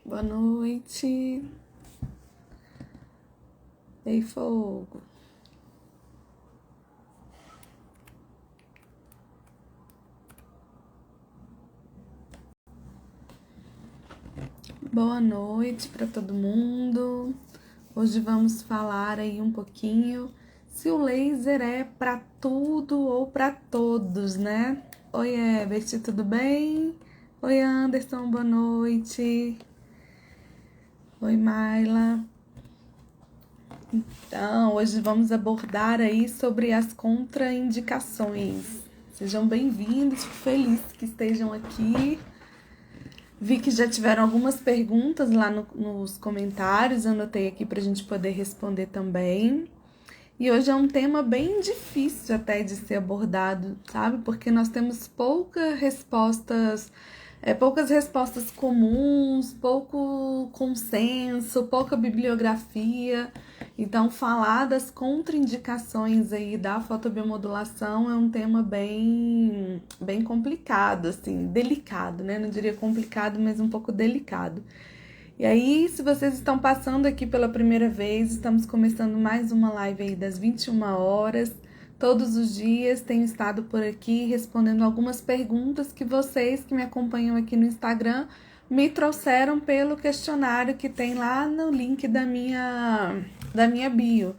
Boa noite. Ei, fogo. Boa noite para todo mundo. Hoje vamos falar aí um pouquinho se o laser é para tudo ou para todos, né? Oi, Ebert, tudo bem? Oi, Anderson, boa noite. Oi, Maila. Então, hoje vamos abordar aí sobre as contraindicações. Sejam bem-vindos, fico feliz que estejam aqui. Vi que já tiveram algumas perguntas lá nos comentários, anotei aqui para a gente poder responder também. E hoje é um tema bem difícil até de ser abordado, sabe? Porque nós temos poucas respostas comuns, pouco consenso, pouca bibliografia. Então, falar das contraindicações aí da fotobiomodulação é um tema bem complicado, assim, delicado, né? Não diria complicado, mas um pouco delicado. E aí, se vocês estão passando aqui pela primeira vez, estamos começando mais uma live aí das 21 horas. Todos os dias tenho estado por aqui respondendo algumas perguntas que vocês que me acompanham aqui no Instagram me trouxeram pelo questionário que tem lá no link da minha bio,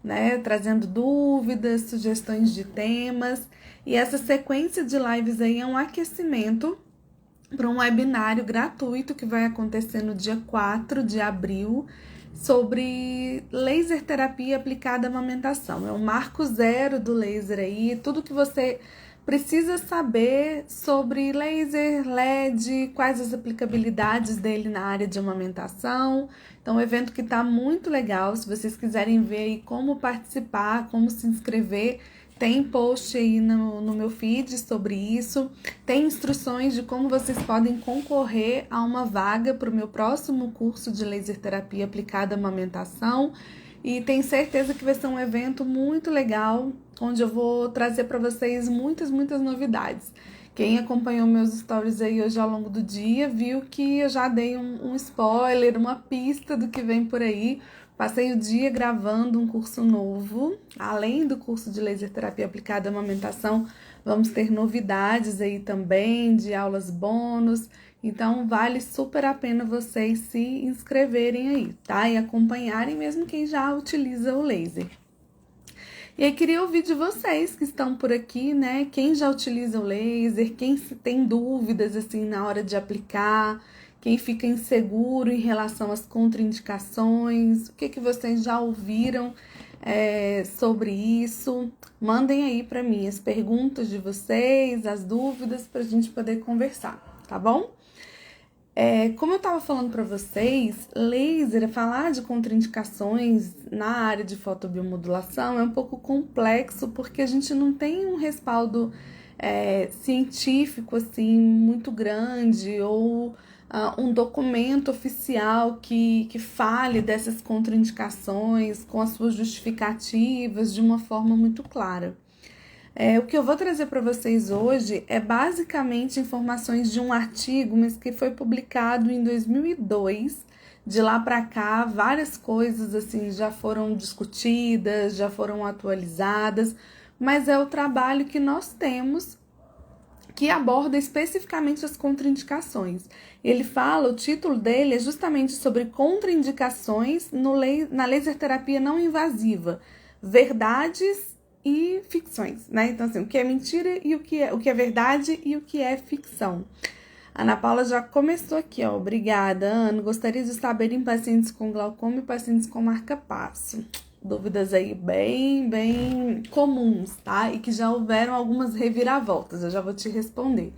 né? Trazendo dúvidas, sugestões de temas. E essa sequência de lives aí é um aquecimento para um webinário gratuito que vai acontecer no dia 4 de abril sobre laser terapia aplicada à amamentação. É o marco zero do laser aí, tudo que você precisa saber sobre laser, LED, quais as aplicabilidades dele na área de amamentação. Então, é um evento que está muito legal. Se vocês quiserem ver aí como participar, como se inscrever, tem post aí no meu feed sobre isso. Tem instruções de como vocês podem concorrer a uma vaga para o meu próximo curso de laser terapia aplicada à amamentação. E tenho certeza que vai ser um evento muito legal, onde eu vou trazer para vocês muitas novidades. Quem acompanhou meus stories aí hoje ao longo do dia viu que eu já dei um spoiler, uma pista do que vem por aí. Passei o dia gravando um curso novo, além do curso de laser terapia aplicada à amamentação, vamos ter novidades aí também de aulas bônus, então vale super a pena vocês se inscreverem aí, tá? E acompanharem mesmo quem já utiliza o laser. E aí queria ouvir de vocês que estão por aqui, né? Quem já utiliza o laser, quem tem dúvidas assim na hora de aplicar, quem fica inseguro em relação às contraindicações, o que vocês já ouviram sobre isso. Mandem aí para mim as perguntas de vocês, as dúvidas, para a gente poder conversar, tá bom? Como eu estava falando para vocês, laser, falar de contraindicações na área de fotobiomodulação é um pouco complexo porque a gente não tem um respaldo científico assim muito grande ou um documento oficial que fale dessas contraindicações com as suas justificativas de uma forma muito clara. O que eu vou trazer para vocês hoje é basicamente informações de um artigo, mas que foi publicado em 2002. De lá para cá, várias coisas assim já foram discutidas, já foram atualizadas, mas é o trabalho que nós temos que aborda especificamente as contraindicações. Ele fala, o título dele é justamente sobre contraindicações na laser terapia não invasiva, verdades e ficções, né? Então, assim, o que é mentira e o que é verdade e o que é ficção. Ana Paula já começou aqui, ó. Obrigada, Ana. Gostaria de saber em pacientes com glaucoma e pacientes com marca-passo. Dúvidas aí bem comuns, tá? E que já houveram algumas reviravoltas, eu já vou te responder.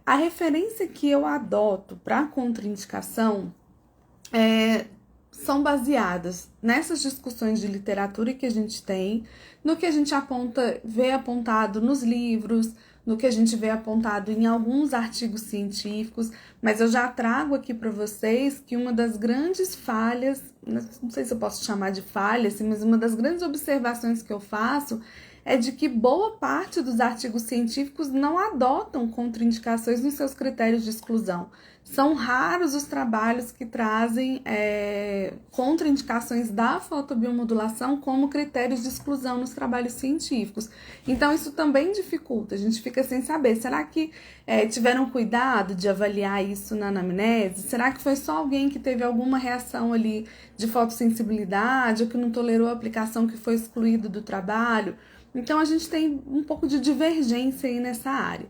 A referência que eu adoto para contraindicação são baseadas nessas discussões de literatura que a gente tem, no que a gente vê apontado nos livros, no que a gente vê apontado em alguns artigos científicos, mas eu já trago aqui para vocês que uma das grandes falhas, não sei se eu posso chamar de falha, assim, mas uma das grandes observações que eu faço é de que boa parte dos artigos científicos não adotam contraindicações nos seus critérios de exclusão. São raros os trabalhos que trazem contraindicações da fotobiomodulação como critérios de exclusão nos trabalhos científicos. Então, isso também dificulta, a gente fica sem saber. Será que tiveram cuidado de avaliar isso na anamnese? Será que foi só alguém que teve alguma reação ali de fotossensibilidade ou que não tolerou a aplicação que foi excluído do trabalho? Então, a gente tem um pouco de divergência aí nessa área.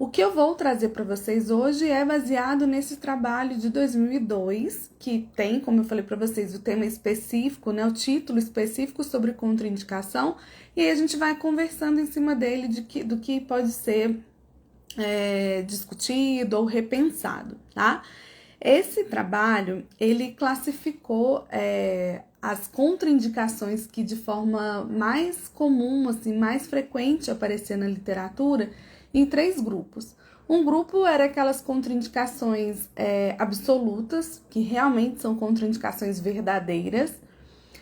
O que eu vou trazer para vocês hoje é baseado nesse trabalho de 2002, que tem, como eu falei para vocês, o tema específico, né, o título específico sobre contraindicação, e aí a gente vai conversando em cima dele do que pode ser discutido ou repensado, tá? Esse trabalho, ele classificou as contraindicações que de forma mais comum, assim, mais frequente aparecer na literatura, em 3 grupos. Um grupo era aquelas contraindicações absolutas, que realmente são contraindicações verdadeiras.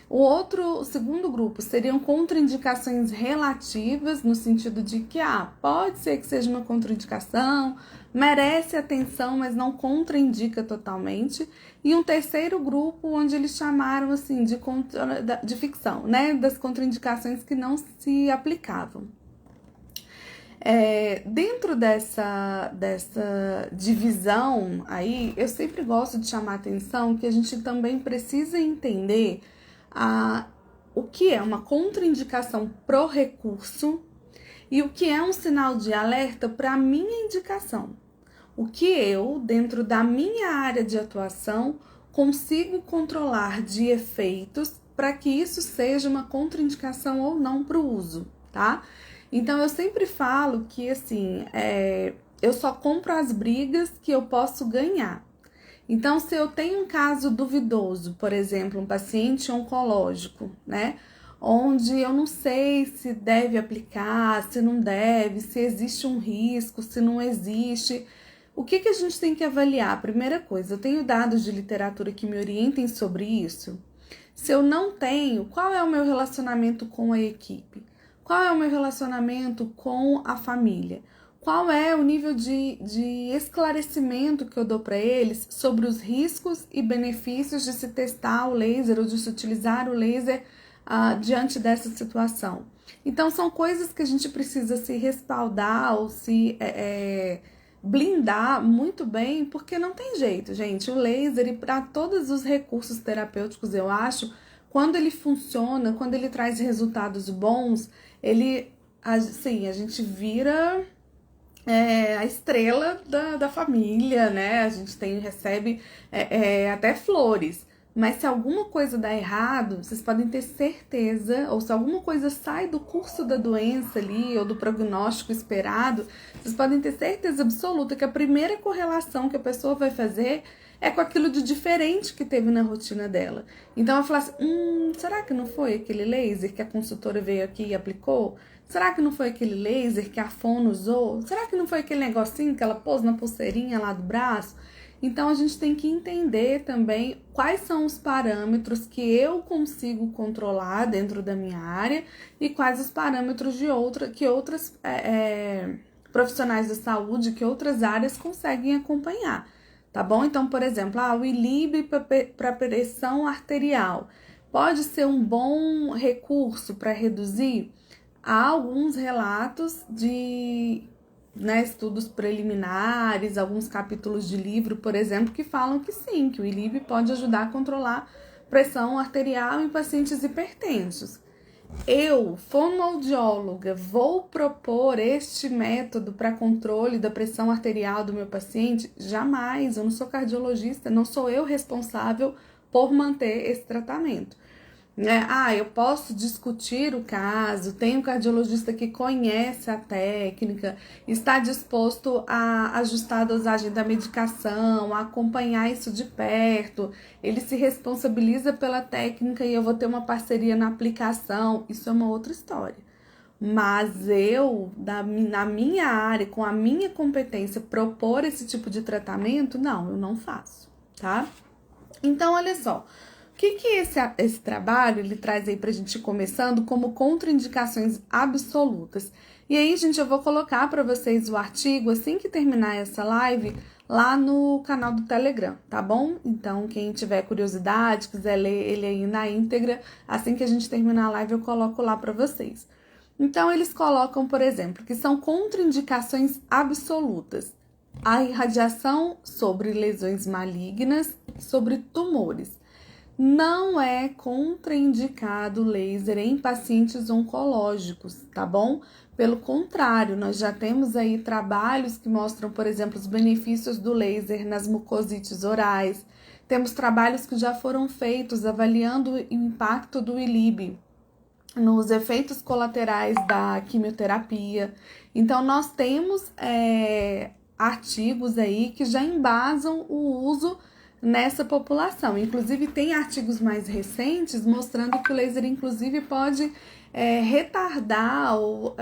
O segundo grupo seriam contraindicações relativas, no sentido de que pode ser que seja uma contraindicação, merece atenção, mas não contraindica totalmente. E um terceiro grupo, onde eles chamaram assim de ficção, né, das contraindicações que não se aplicavam. Dentro dessa divisão aí, eu sempre gosto de chamar a atenção que a gente também precisa entender o que é uma contraindicação pro recurso e o que é um sinal de alerta para a minha indicação. O que eu, dentro da minha área de atuação, consigo controlar de efeitos para que isso seja uma contraindicação ou não para o uso, tá? Então, eu sempre falo que, assim, eu só compro as brigas que eu posso ganhar. Então, se eu tenho um caso duvidoso, por exemplo, um paciente oncológico, né, onde eu não sei se deve aplicar, se não deve, se existe um risco, se não existe, o que a gente tem que avaliar? Primeira coisa, eu tenho dados de literatura que me orientem sobre isso? Se eu não tenho, qual é o meu relacionamento com a equipe? Qual é o meu relacionamento com a família? Qual é o nível de esclarecimento que eu dou para eles sobre os riscos e benefícios de se testar o laser ou de se utilizar o laser diante dessa situação? Então, são coisas que a gente precisa se respaldar ou se blindar muito bem, porque não tem jeito, gente. O laser, e para todos os recursos terapêuticos, eu acho, quando ele funciona, quando ele traz resultados bons, a gente vira a estrela da família, né? A gente recebe até flores. Mas se alguma coisa dá errado, vocês podem ter certeza, ou se alguma coisa sai do curso da doença ali, ou do prognóstico esperado, vocês podem ter certeza absoluta que a primeira correlação que a pessoa vai fazer é com aquilo de diferente que teve na rotina dela. Então ela fala assim, será que não foi aquele laser que a consultora veio aqui e aplicou? Será que não foi aquele laser que a fono usou? Será que não foi aquele negocinho que ela pôs na pulseirinha lá do braço? Então, a gente tem que entender também quais são os parâmetros que eu consigo controlar dentro da minha área e quais os parâmetros que outras profissionais da saúde, que outras áreas conseguem acompanhar, tá bom? Então, por exemplo, o ILIB para pressão arterial pode ser um bom recurso para reduzir. Há alguns relatos de estudos preliminares, alguns capítulos de livro, por exemplo, que falam que sim, que o ILIB pode ajudar a controlar pressão arterial em pacientes hipertensos. Eu, fonoaudióloga, vou propor este método para controle da pressão arterial do meu paciente? Jamais, eu não sou cardiologista, não sou eu responsável por manter esse tratamento. Eu posso discutir o caso, tem um cardiologista que conhece a técnica, está disposto a ajustar a dosagem da medicação, a acompanhar isso de perto, ele se responsabiliza pela técnica e eu vou ter uma parceria na aplicação, isso é uma outra história. Mas eu, na minha área, com a minha competência, propor esse tipo de tratamento, não, eu não faço, tá? Então, olha só. O que esse trabalho ele traz aí pra gente começando como contraindicações absolutas? E aí, gente, eu vou colocar para vocês o artigo, assim que terminar essa live, lá no canal do Telegram, tá bom? Então, quem tiver curiosidade, quiser ler ele aí na íntegra, assim que a gente terminar a live eu coloco lá para vocês. Então, eles colocam, por exemplo, que são contraindicações absolutas: a irradiação sobre lesões malignas, sobre tumores. Não é contraindicado laser em pacientes oncológicos, tá bom? Pelo contrário, nós já temos aí trabalhos que mostram, por exemplo, os benefícios do laser nas mucosites orais. Temos trabalhos que já foram feitos avaliando o impacto do ILIB nos efeitos colaterais da quimioterapia. Então, nós temos artigos aí que já embasam o uso nessa população. Inclusive, tem artigos mais recentes mostrando que o laser, inclusive, pode retardar ou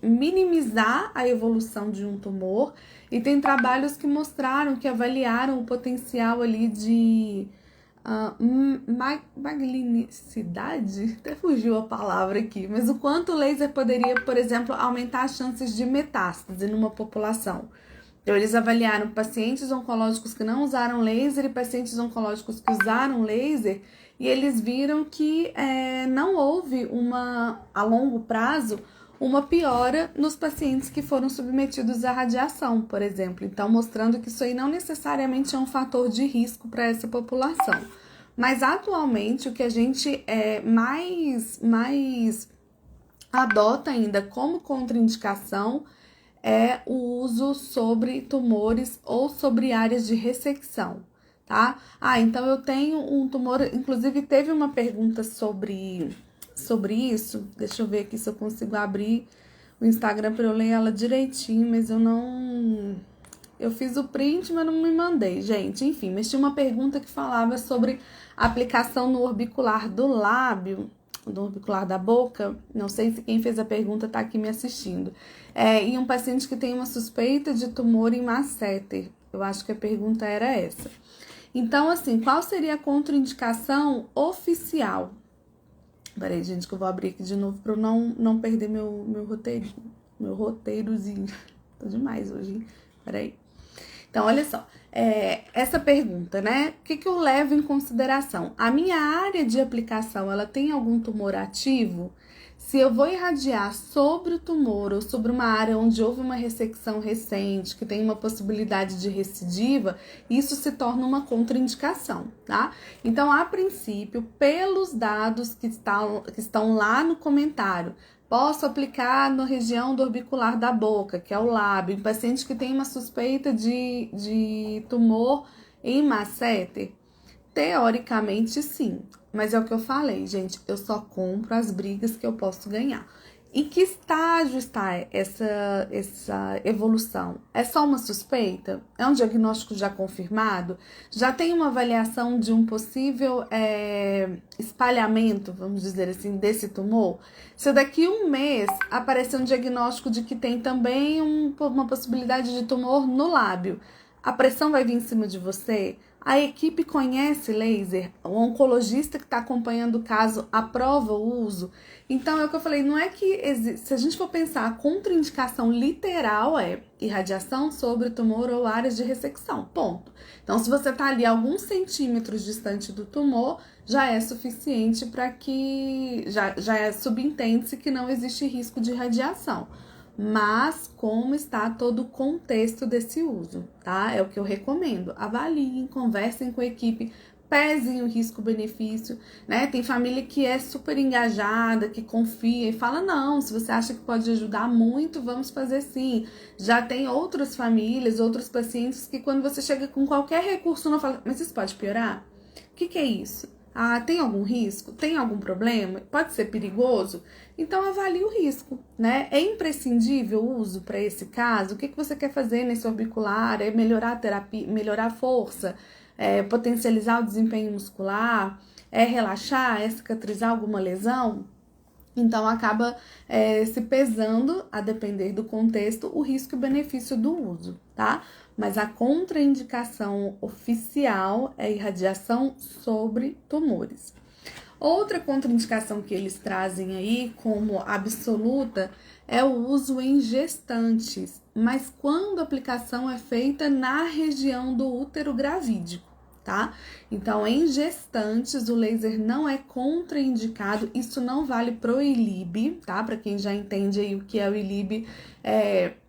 minimizar a evolução de um tumor. E tem trabalhos que mostraram, que avaliaram o potencial ali de magnicidade, até fugiu a palavra aqui, mas o quanto o laser poderia, por exemplo, aumentar as chances de metástase numa população. Então, eles avaliaram pacientes oncológicos que não usaram laser e pacientes oncológicos que usaram laser, e eles viram que não houve a longo prazo, uma piora nos pacientes que foram submetidos à radiação, por exemplo. Então, mostrando que isso aí não necessariamente é um fator de risco para essa população. Mas, atualmente, o que a gente mais adota ainda como contraindicação é o uso sobre tumores ou sobre áreas de ressecção, tá? Então eu tenho um tumor, inclusive teve uma pergunta sobre isso. Deixa eu ver aqui se eu consigo abrir o Instagram para eu ler ela direitinho, mas eu fiz o print, mas não me mandei, gente. Enfim, mas tinha uma pergunta que falava sobre a aplicação no orbicular do lábio, do orbicular da boca. Não sei se quem fez a pergunta está aqui me assistindo. E um paciente que tem uma suspeita de tumor em masseter. Eu acho que a pergunta era essa. Então, assim, qual seria a contraindicação oficial? Peraí, gente, que eu vou abrir aqui de novo para eu não perder meu roteirozinho. Tô demais hoje, hein? Peraí. Então, olha só, essa pergunta, né? O que eu levo em consideração? A minha área de aplicação, ela tem algum tumor ativo? Se eu vou irradiar sobre o tumor ou sobre uma área onde houve uma ressecção recente, que tem uma possibilidade de recidiva, isso se torna uma contraindicação, tá? Então, a princípio, pelos dados que estão lá no comentário, posso aplicar na região do orbicular da boca, que é o lábio, em paciente que tem uma suspeita de tumor em masseter? Teoricamente, sim. Mas é o que eu falei, gente, eu só compro as brigas que eu posso ganhar. Em que estágio está essa evolução? É só uma suspeita? É um diagnóstico já confirmado? Já tem uma avaliação de um possível espalhamento, vamos dizer assim, desse tumor? Se daqui a um mês aparecer um diagnóstico de que tem também uma possibilidade de tumor no lábio, a pressão vai vir em cima de você? A equipe conhece laser? O oncologista que está acompanhando o caso aprova o uso? Então, é o que eu falei, não é que se a gente for pensar, a contraindicação literal é irradiação sobre tumor ou áreas de ressecção, ponto. Então, se você está ali alguns centímetros distante do tumor, já é suficiente para que, já subentende-se que não existe risco de radiação. Mas como está todo o contexto desse uso, tá? É o que eu recomendo. Avaliem, conversem com a equipe, pesem o risco-benefício, né? Tem família que é super engajada, que confia e fala, não, se você acha que pode ajudar muito, vamos fazer sim. Já tem outras famílias, outros pacientes que quando você chega com qualquer recurso, não fala, mas isso pode piorar? O que é isso? Tem algum risco? Tem algum problema? Pode ser perigoso? Então, avalie o risco, né? É imprescindível o uso para esse caso? O que você quer fazer nesse orbicular? É melhorar a terapia, melhorar a força? Potencializar o desempenho muscular? É relaxar? É cicatrizar alguma lesão? Então, acaba se pesando, a depender do contexto, o risco e o benefício do uso, tá? Mas a contraindicação oficial é irradiação sobre tumores. Outra contraindicação que eles trazem aí como absoluta é o uso em gestantes, mas quando a aplicação é feita na região do útero gravídico, tá? Então, em gestantes, o laser não é contraindicado, isso não vale pro ILIB, tá? Para quem já entende aí o que é o ILIB,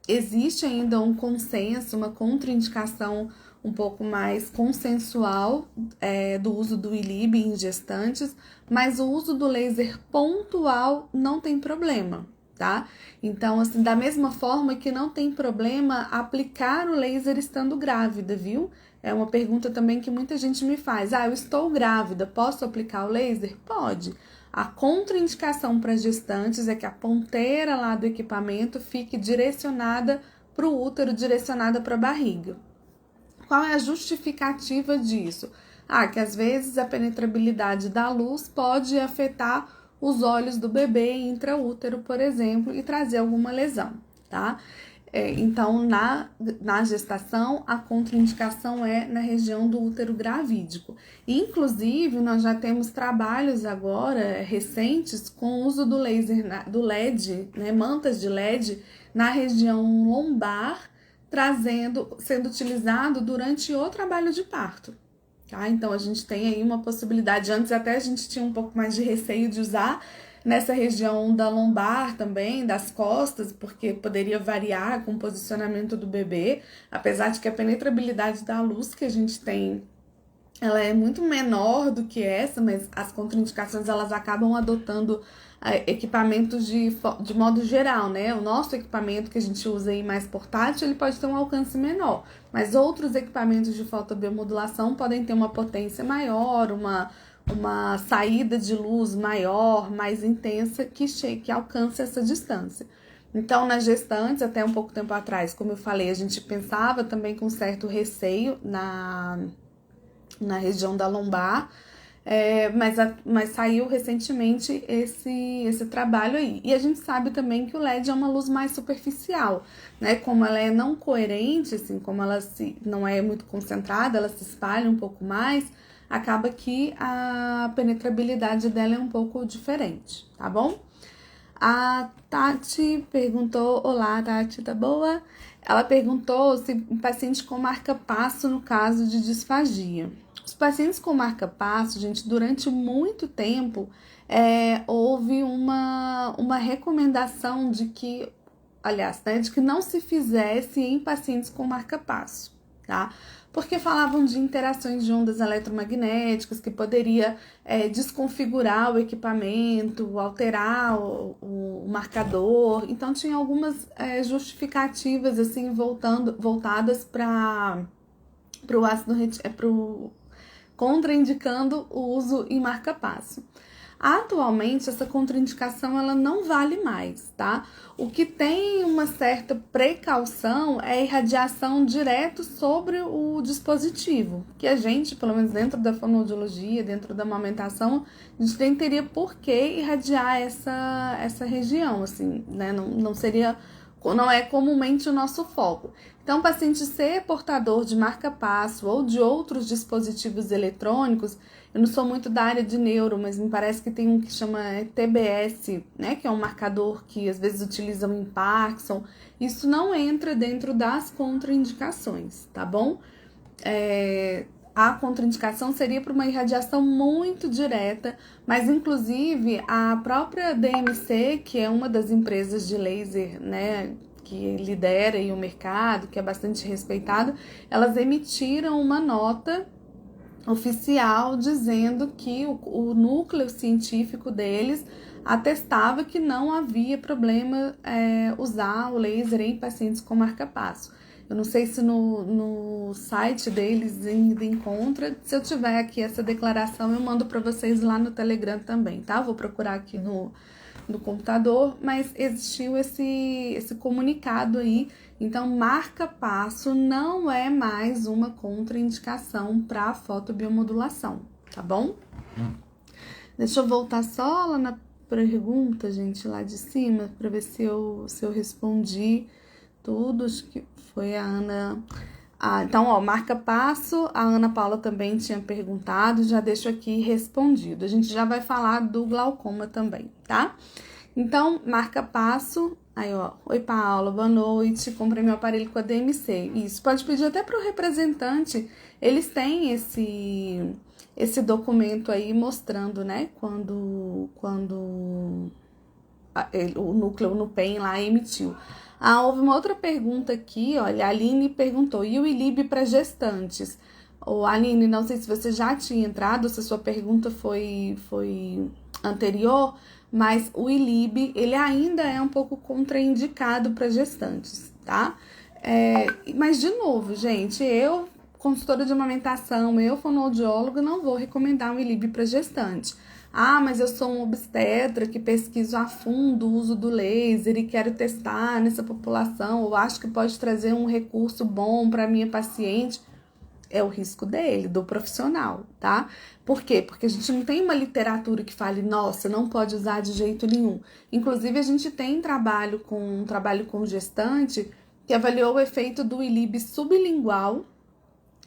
existe ainda um consenso, uma contraindicação um pouco mais consensual do uso do ILIB em gestantes, mas o uso do laser pontual não tem problema, tá? Então, assim, da mesma forma que não tem problema aplicar o laser estando grávida, viu? É uma pergunta também que muita gente me faz. Eu estou grávida, posso aplicar o laser? Pode. A contraindicação para gestantes é que a ponteira lá do equipamento fique direcionada para o útero, direcionada para a barriga. Qual é a justificativa disso? Que às vezes a penetrabilidade da luz pode afetar os olhos do bebê intraútero, por exemplo, e trazer alguma lesão, tá? Então, na gestação, a contraindicação é na região do útero gravídico. Inclusive, nós já temos trabalhos agora, recentes, com o uso do laser, do LED, né, mantas de LED, na região lombar, sendo utilizado durante o trabalho de parto. Tá? Então, a gente tem aí uma possibilidade. Antes até a gente tinha um pouco mais de receio de usar nessa região da lombar também, das costas, porque poderia variar com o posicionamento do bebê, apesar de que a penetrabilidade da luz que a gente tem, ela é muito menor do que essa, mas as contraindicações elas acabam adotando equipamentos de modo geral, né? O nosso equipamento que a gente usa aí mais portátil, ele pode ter um alcance menor, mas outros equipamentos de fotobiomodulação podem ter uma potência maior, uma saída de luz maior, mais intensa, que alcance essa distância. Então, nas gestantes, até um pouco tempo atrás, como eu falei, a gente pensava também com certo receio na região da lombar, mas saiu recentemente esse trabalho aí. E a gente sabe também que o LED é uma luz mais superficial, né? Como ela é não coerente, assim, como ela não é muito concentrada, ela se espalha um pouco mais, acaba que a penetrabilidade dela é um pouco diferente, tá bom? A Tati perguntou, olá Tati, tá boa? Ela perguntou se paciente com marca-passo no caso de disfagia. Os pacientes com marca-passo, gente, durante muito tempo houve uma recomendação de que, aliás, né, de que não se fizesse em pacientes com marca-passo, tá? Porque falavam de interações de ondas eletromagnéticas que poderia desconfigurar o equipamento, alterar o marcador. Então, tinha algumas justificativas assim voltadas para o ácido contraindicando o uso em marca-passo. Atualmente, essa contraindicação ela não vale mais, tá? O que tem uma certa precaução é a irradiação direto sobre o dispositivo, que a gente, pelo menos dentro da fonoaudiologia, dentro da amamentação, a gente nem teria por que irradiar essa região, assim, né? Não é comumente o nosso foco. Então, o paciente ser portador de marca-passo ou de outros dispositivos eletrônicos, eu não sou muito da área de neuro, mas me parece que tem um que chama TBS, né, que é um marcador que às vezes utilizam em Parkinson. Isso não entra dentro das contraindicações, tá bom? A contraindicação seria para uma irradiação muito direta, mas inclusive a própria DMC, que é uma das empresas de laser, né, que lidera aí o mercado, que é bastante respeitado, elas emitiram uma nota oficial dizendo que o núcleo científico deles atestava que não havia problema usar o laser em pacientes com marca-passo. Eu não sei se no site deles ainda encontra. Se eu tiver aqui essa declaração, eu mando para vocês lá no Telegram também, tá? Vou procurar aqui no computador, mas existiu esse comunicado aí. Então, marca-passo não é mais uma contraindicação para fotobiomodulação, tá bom? Deixa eu voltar só lá na pergunta, gente, lá de cima, para ver se eu respondi tudo. Acho que foi a Então, ó, marca-passo, a Ana Paula também tinha perguntado, já deixo aqui respondido. A gente já vai falar do glaucoma também, tá? Então, marca-passo, aí, ó, oi, Paula, boa noite, comprei meu aparelho com a DMC. Isso, pode pedir até para o representante, eles têm esse documento aí mostrando, né, quando o núcleo no PEN lá emitiu. Houve uma outra pergunta aqui, olha, a Aline perguntou, e o ILIB para gestantes? Aline, não sei se você já tinha entrado, se a sua pergunta foi anterior, mas o ILIB, ele ainda é um pouco contraindicado para gestantes, tá? Mas, de novo, gente, eu, consultora de amamentação, eu, fonoaudióloga, não vou recomendar um ILIB para gestante. Mas eu sou um obstetra que pesquiso a fundo o uso do laser e quero testar nessa população, ou acho que pode trazer um recurso bom para minha paciente. É o risco dele, do profissional, tá? Por quê? Porque a gente não tem uma literatura que fale, nossa, não pode usar de jeito nenhum. Inclusive, a gente tem um trabalho com gestante que avaliou o efeito do ILIB sublingual,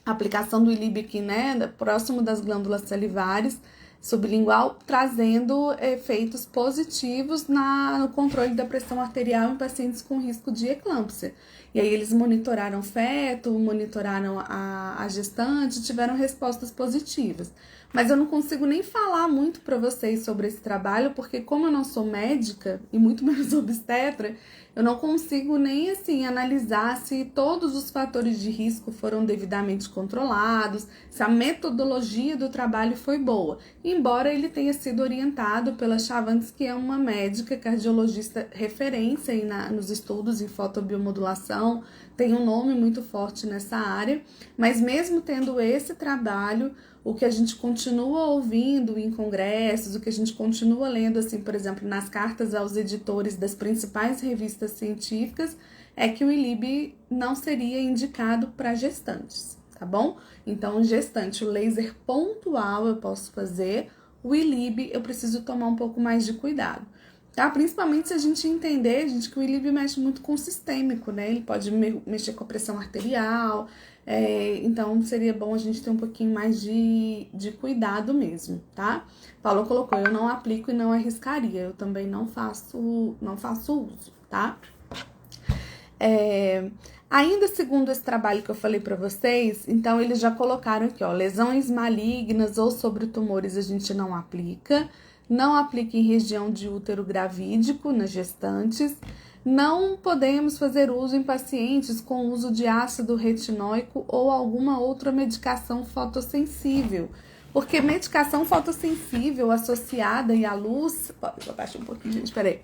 a aplicação do ILIB aqui, né, próximo das glândulas salivares, sublingual, trazendo efeitos positivos no controle da pressão arterial em pacientes com risco de eclâmpsia. E aí eles monitoraram o feto, monitoraram a gestante, tiveram respostas positivas. Mas eu não consigo nem falar muito para vocês sobre esse trabalho, porque como eu não sou médica e muito menos obstetra, eu não consigo nem assim analisar se todos os fatores de risco foram devidamente controlados, se a metodologia do trabalho foi boa. Embora ele tenha sido orientado pela Chavantes, que é uma médica cardiologista referência aí nos estudos em fotobiomodulação, tem um nome muito forte nessa área, mas mesmo tendo esse trabalho, o que a gente continua ouvindo em congressos, o que a gente continua lendo, assim, por exemplo, nas cartas aos editores das principais revistas científicas, é que o ILIB não seria indicado para gestantes, tá bom? Então, gestante, o laser pontual eu posso fazer, o ILIB eu preciso tomar um pouco mais de cuidado, tá? Principalmente se a gente entender, gente, que o ILIB mexe muito com o sistêmico, né? Ele pode mexer com a pressão arterial, então seria bom a gente ter um pouquinho mais de cuidado mesmo, tá? Paulo colocou, eu não aplico e não arriscaria, eu também não faço uso, tá? Ainda segundo esse trabalho que eu falei para vocês, então eles já colocaram aqui, ó, lesões malignas ou sobre tumores a gente não aplica em região de útero gravídico, nas gestantes. Não podemos fazer uso em pacientes com uso de ácido retinóico ou alguma outra medicação fotossensível, porque medicação fotossensível associada à luz... Deixa eu abaixar um pouquinho, gente, peraí.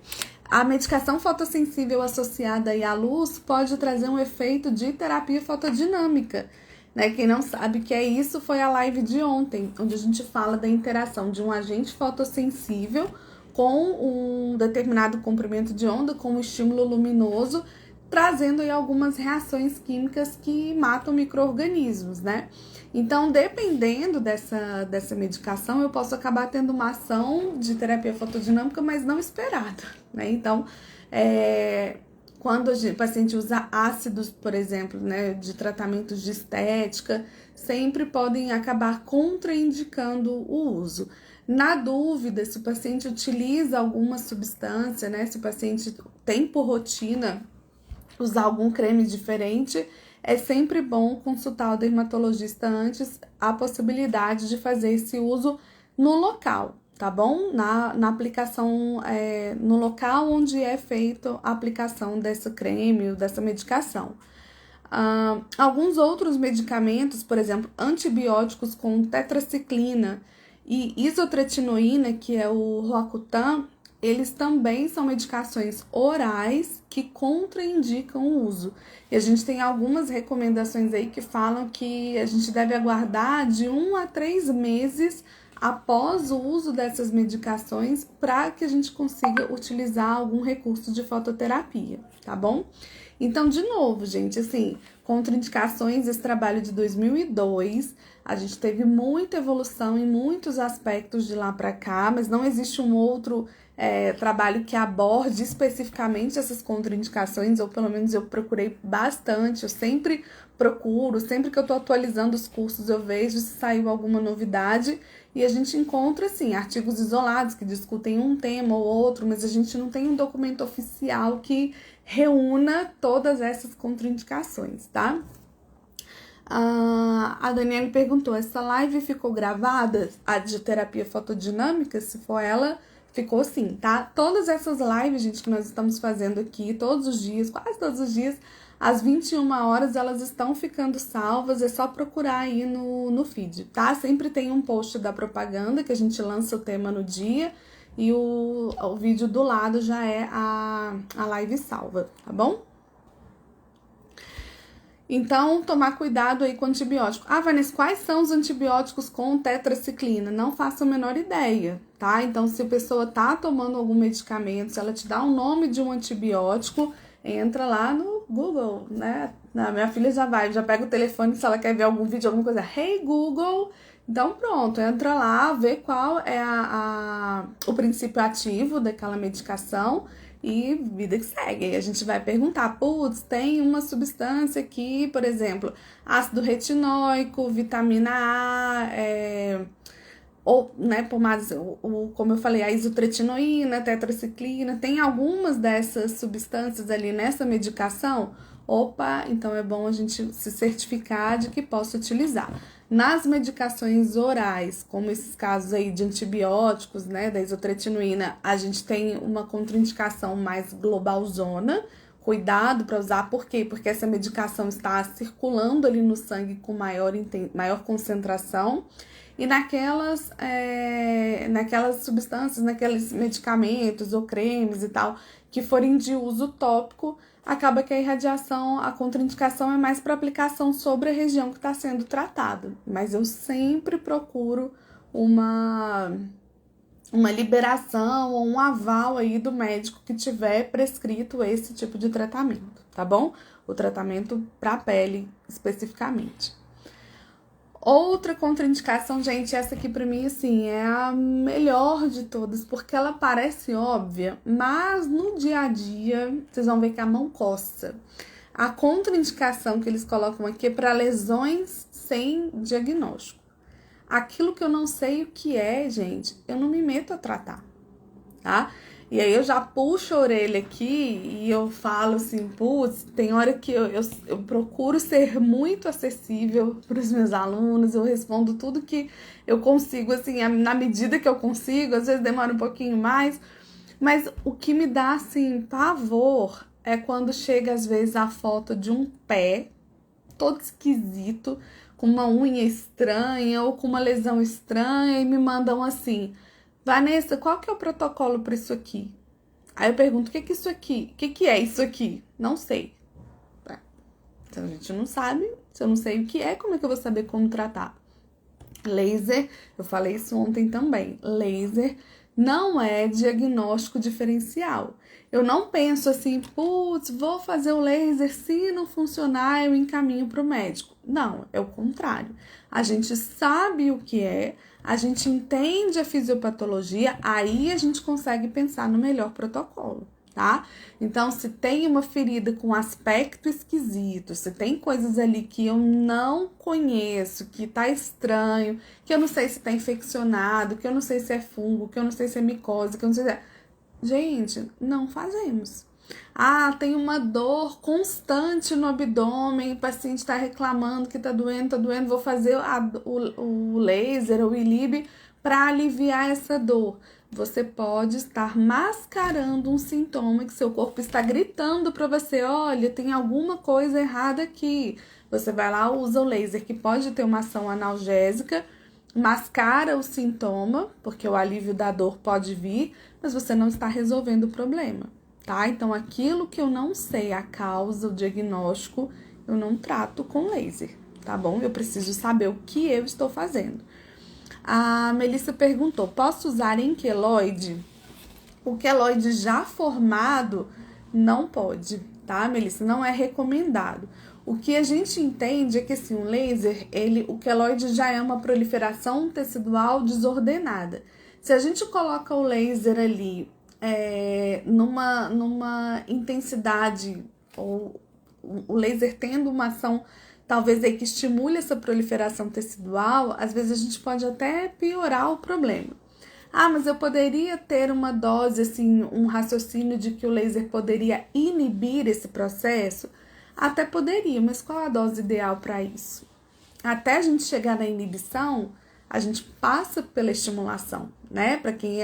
A medicação fotossensível associada à luz pode trazer um efeito de terapia fotodinâmica, né? Quem não sabe o que é isso foi a live de ontem, onde a gente fala da interação de um agente fotossensível com um determinado comprimento de onda, com um estímulo luminoso, trazendo aí algumas reações químicas que matam micro-organismos, né? Então, dependendo dessa medicação, eu posso acabar tendo uma ação de terapia fotodinâmica, mas não esperada, né? Então, quando o paciente usa ácidos, por exemplo, né, de tratamentos de estética, sempre podem acabar contraindicando o uso. Na dúvida, se o paciente utiliza alguma substância, né, se o paciente tem por rotina usar algum creme diferente, é sempre bom consultar o dermatologista antes a possibilidade de fazer esse uso no local, tá bom? Na aplicação, no local onde é feita a aplicação desse creme ou dessa medicação. Alguns outros medicamentos, por exemplo, antibióticos com tetraciclina e isotretinoína, que é o Roacutan, eles também são medicações orais que contraindicam o uso. E a gente tem algumas recomendações aí que falam que a gente deve aguardar de 1 a 3 meses após o uso dessas medicações para que a gente consiga utilizar algum recurso de fototerapia, tá bom? Então, de novo, gente, assim, contraindicações, esse trabalho de 2002, a gente teve muita evolução em muitos aspectos de lá para cá, mas não existe um outro trabalho que aborde especificamente essas contraindicações, ou pelo menos eu procurei bastante, eu sempre procuro, sempre que eu tô atualizando os cursos eu vejo se saiu alguma novidade, e a gente encontra, assim, artigos isolados que discutem um tema ou outro, mas a gente não tem um documento oficial que reúna todas essas contraindicações, tá? A Daniela perguntou, essa live ficou gravada? A de terapia fotodinâmica, se for ela, ficou sim, tá? Todas essas lives, gente, que nós estamos fazendo aqui, todos os dias, quase todos os dias, às 21 horas, elas estão ficando salvas, é só procurar aí no feed, tá? Sempre tem um post da propaganda, que a gente lança o tema no dia, e o vídeo do lado já é a live salva, tá bom? Então, tomar cuidado aí com antibiótico. Ah, Vanessa, quais são os antibióticos com tetraciclina? Não faço a menor ideia, tá? Então, se a pessoa tá tomando algum medicamento, se ela te dá o nome de um antibiótico, entra lá no Google, né? Minha filha já pega o telefone se ela quer ver algum vídeo, alguma coisa. Hey, Google! Então, pronto, entra lá, vê qual é o princípio ativo daquela medicação e vida que segue. Aí a gente vai perguntar, putz, tem uma substância aqui, por exemplo, ácido retinóico, vitamina A, ou, né, pomadas, como eu falei, a isotretinoína, tetraciclina, tem algumas dessas substâncias ali nessa medicação? Opa, então é bom a gente se certificar de que possa utilizar. Nas medicações orais, como esses casos aí de antibióticos, né, da isotretinoína, a gente tem uma contraindicação mais globalzona. Cuidado para usar, por quê? Porque essa medicação está circulando ali no sangue com maior concentração. E naquelas substâncias, naqueles medicamentos ou cremes e tal, que forem de uso tópico, acaba que a irradiação, a contraindicação é mais para aplicação sobre a região que está sendo tratada. Mas eu sempre procuro uma liberação ou um aval aí do médico que tiver prescrito esse tipo de tratamento, tá bom? O tratamento para a pele especificamente. Outra contraindicação, gente, essa aqui pra mim, assim, é a melhor de todas, porque ela parece óbvia, mas no dia a dia, vocês vão ver que a mão coça. A contraindicação que eles colocam aqui é para lesões sem diagnóstico. Aquilo que eu não sei o que é, gente, eu não me meto a tratar, tá? E aí eu já puxo a orelha aqui e eu falo assim, putz, tem hora que eu procuro ser muito acessível para os meus alunos, eu respondo tudo que eu consigo, assim, na medida que eu consigo, às vezes demora um pouquinho mais, mas o que me dá, assim, pavor é quando chega, às vezes, a foto de um pé todo esquisito, com uma unha estranha ou com uma lesão estranha e me mandam assim... Vanessa, qual que é o protocolo para isso aqui? Aí eu pergunto, o que é isso aqui? O que é isso aqui? Não sei. Então a gente não sabe, se eu não sei o que é, como é que eu vou saber como tratar? Laser, eu falei isso ontem também, laser não é diagnóstico diferencial. Eu não penso assim, putz, vou fazer o laser, se não funcionar eu encaminho para o médico. Não, é o contrário. A gente sabe o que é, a gente entende a fisiopatologia, aí a gente consegue pensar no melhor protocolo, tá? Então, se tem uma ferida com aspecto esquisito, se tem coisas ali que eu não conheço, que tá estranho, que eu não sei se tá infeccionado, que eu não sei se é fungo, que eu não sei se é micose, que eu não sei se é... Gente, não fazemos. Ah, tem uma dor constante no abdômen, o paciente está reclamando que tá doendo, vou fazer o laser ou o ILIB para aliviar essa dor. Você pode estar mascarando um sintoma que seu corpo está gritando para você, olha, tem alguma coisa errada aqui. Você vai lá, usa o laser, que pode ter uma ação analgésica, mascara o sintoma, porque o alívio da dor pode vir, mas você não está resolvendo o problema, tá? Então, aquilo que eu não sei a causa, o diagnóstico, eu não trato com laser, tá bom? Eu preciso saber o que eu estou fazendo. A Melissa perguntou, posso usar em queloide? O queloide já formado não pode, tá, Melissa? Não é recomendado. O que a gente entende é que, assim, o laser, o queloide já é uma proliferação tecidual desordenada. Se a gente coloca o laser ali numa intensidade, ou o laser tendo uma ação talvez aí que estimule essa proliferação tecidual, às vezes a gente pode até piorar o problema. Ah, mas eu poderia ter uma dose, assim, um raciocínio de que o laser poderia inibir esse processo? Até poderia, mas qual a dose ideal para isso? Até a gente chegar na inibição, a gente passa pela estimulação, né? Para quem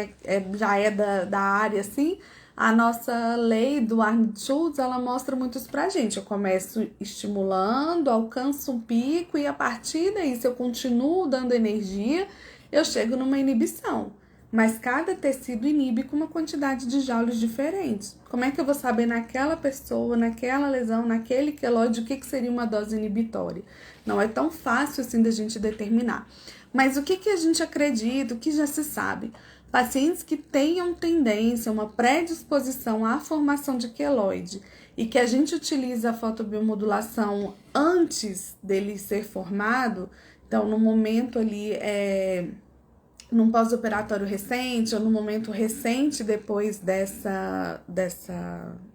já é da área, assim, a nossa lei do Arnold Schultz, ela mostra muito isso pra gente. Eu começo estimulando, alcanço um pico e a partir daí, se eu continuo dando energia, eu chego numa inibição. Mas cada tecido inibe com uma quantidade de joules diferentes. Como é que eu vou saber naquela pessoa, naquela lesão, naquele queloide, o que seria uma dose inibitória? Não é tão fácil assim da gente determinar. Mas o que a gente acredita, o que já se sabe? Pacientes que tenham tendência, uma predisposição à formação de queloide e que a gente utiliza a fotobiomodulação antes dele ser formado, então no momento ali num pós-operatório recente ou no momento recente depois dessa